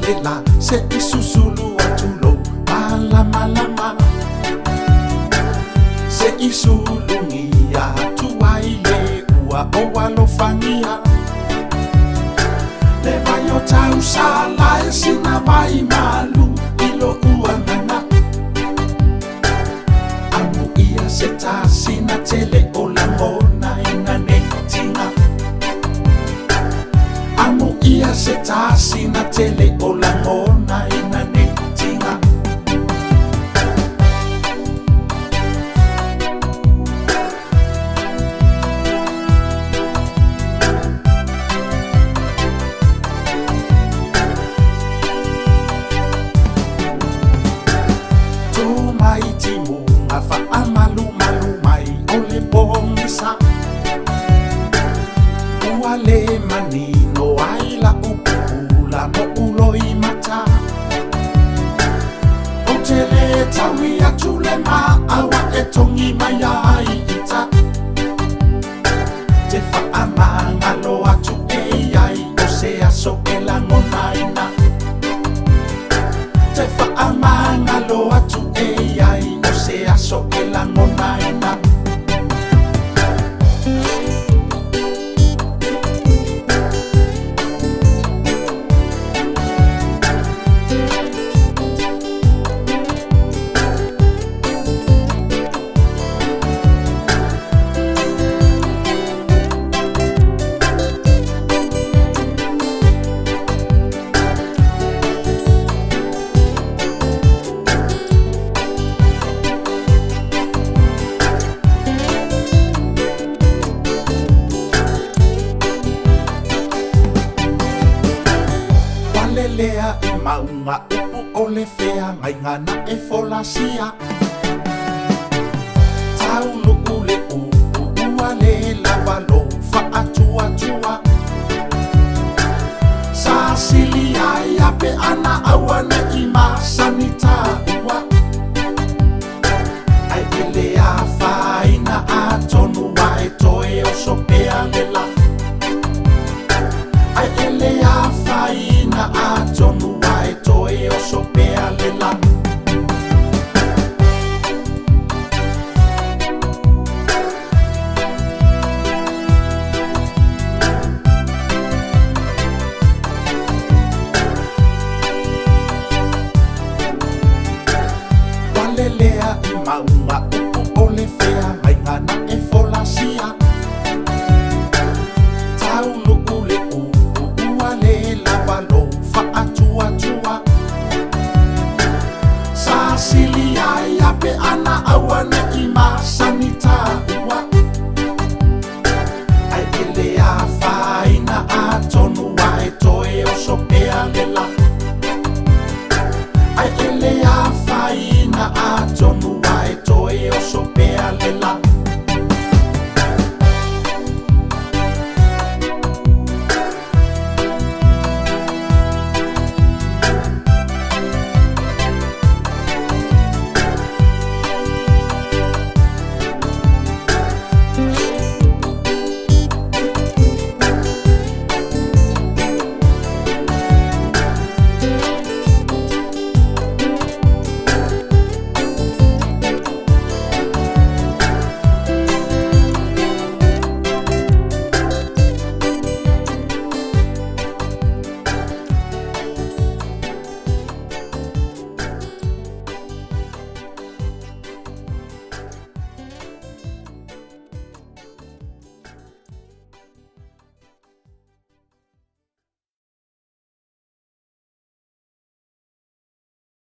lela se isusulu atulo malama lama se isulungia tuwaile ua owalofangia le vayo tausala e sina vai malu ilo ua nana amu ia se tasina tele o langona ina netinga amu ia se tasina tele o langona ina netinga Fa amalu malu mai ole bongisa uale manino aila upula mo uloi mata otele tawi atule ma awa etongi mayai ita te fa amanga lo atu ei o se aso elangonaina te fa amanga lo atu ei o se aso elangonaina lea e maunga upu o le fea ngai ngana e folasia taulu ule upu ua le lavalo fa atua tua sa sili ai ape ana awa